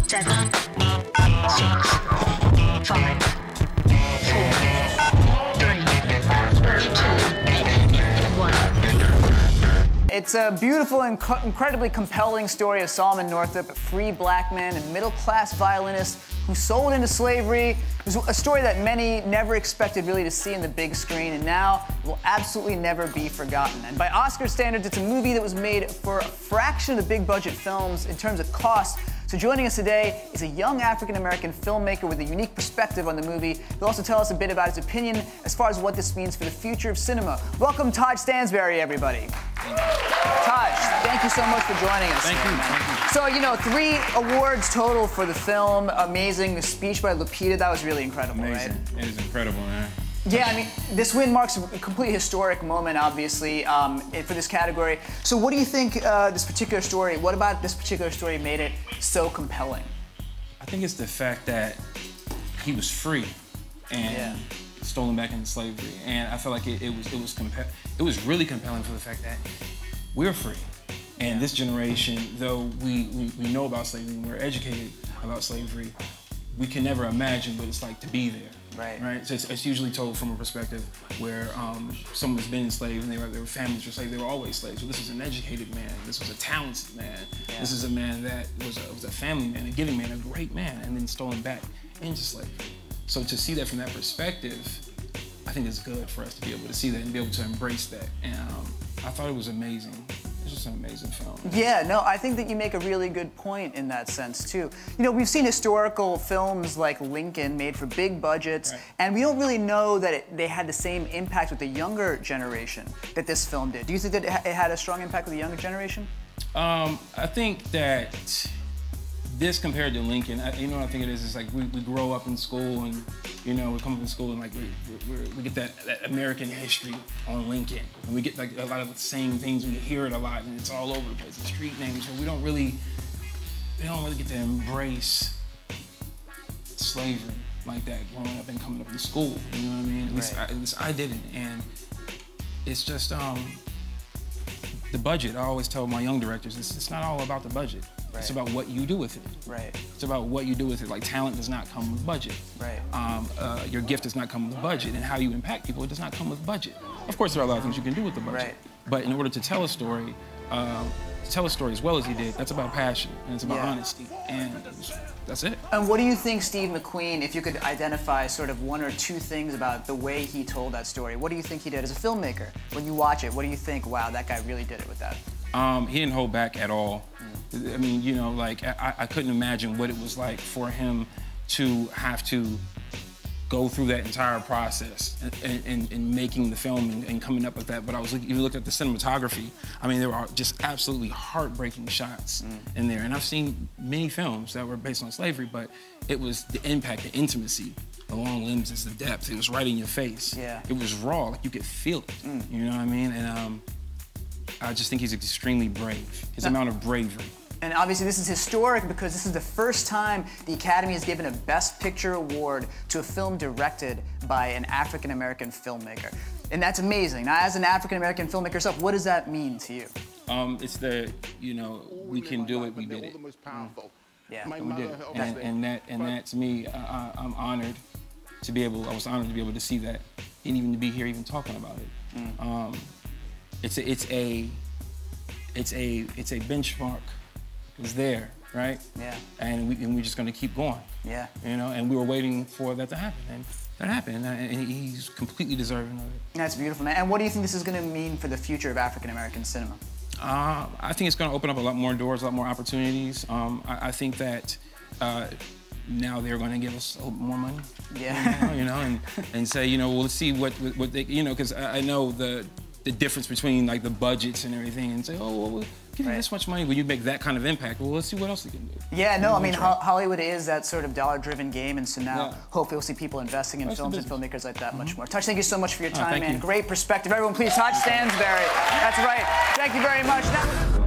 7, 6, 5, 4, 3, 2, 1. It's a beautiful and incredibly compelling story of Solomon Northup, a free black man and middle-class violinist who sold into slavery. It was a story that many never expected really to see in the big screen, and now will absolutely never be forgotten. And by Oscar standards, it's a movie that was made for a fraction of the big budget films in terms of cost. So joining us today is a young African-American filmmaker with a unique perspective on the movie. He'll also tell us a bit about his opinion as far as what this means for the future of cinema. Welcome, Taj Stansberry, everybody. Taj, thank you so much for joining us. Thank you. So, you know, 3 awards total for the film. Amazing. The speech by Lupita, that was really incredible, Amazing. Right? It is incredible, man. Yeah, I mean, this win marks a completely historic moment, obviously, for this category. So what do you think this particular story, what about this particular story made it so compelling? I think it's the fact that he was free and stolen back into slavery. And I feel like it was really compelling for the fact that we're free. And this generation, though we know about slavery and we're educated about slavery, we can never imagine what it's like to be there. Right. So it's usually told from a perspective where someone's been enslaved and their families were slaves. They were always slaves. So this was an educated man. This was a talented man. Yeah. This is a man that was a family man, a giving man, a great man, and then stolen back into slavery. So to see that from that perspective, I think it's good for us to be able to see that and be able to embrace that. And I thought it was amazing. It's just an amazing film. Yeah, no, I think that you make a really good point in that sense, too. You know, we've seen historical films like Lincoln made for big budgets, and we don't really know that they had the same impact with the younger generation that this film did. Do you think that it had a strong impact with the younger generation? I think that this compared to Lincoln, you know what I think it is? It's like we grow up in school and, you know, we come up in school and like we get that American history on Lincoln. And we get like a lot of the same things, we hear it a lot and it's all over the place, the street names. So we don't really get to embrace slavery like that growing up and coming up in school, you know what I mean? At least I didn't. And it's just, the budget, I always tell my young directors, it's not all about the budget. It's about what you do with it. It's about what you do with it. Like, talent does not come with budget. Your gift does not come with budget, and how you impact people, it does not come with budget. Of course, there are a lot of things you can do with the budget. But in order to tell a story as well as he did, that's about passion, and it's about honesty, and that's it. And what do you think, Steve McQueen, if you could identify sort of 1 or 2 things about the way he told that story, what do you think he did as a filmmaker? When you watch it, what do you think, wow, that guy really did it with that? He didn't hold back at all. I mean, you know, like, I couldn't imagine what it was like for him to have to go through that entire process and making the film and coming up with that. But you look at the cinematography, I mean, there were just absolutely heartbreaking shots in there. And I've seen many films that were based on slavery, but it was the impact, the intimacy, the long limbs, the depth. It was right in your face. It was raw, like you could feel it. You know what I mean? And I just think he's extremely brave. His amount of bravery. And obviously this is historic because this is the first time the Academy has given a Best Picture award to a film directed by an African-American filmmaker. And that's amazing. Now, as an African-American filmmaker yourself, what does that mean to you? It's the, you know, we can do it, we did it. Yeah. We did it. And that to me, I'm honored to be able, I was honored to be able to see that and even to be here even talking about it. It's a benchmark. It was there, right? And we're just going to keep going. You know, and we were waiting for that to happen, and that happened, and he's completely deserving of it. That's beautiful, man. And what do you think this is going to mean for the future of African-American cinema? I think it's going to open up a lot more doors, a lot more opportunities. I think that now they're going to give us more money. You know, and say, you know, well, let's see what they, you know, because I know the difference between like the budgets and everything, and say, oh, well, we'll give you this much money when you make that kind of impact. Well, let's see what else we can do. Yeah, no, I mean, Hollywood is that sort of dollar-driven game, and so now hopefully we'll see people investing in films and filmmakers like that much more. Taj, thank you so much for your time, man. Great perspective. Everyone, please, Taj Stansberry. That's right. Thank you very much.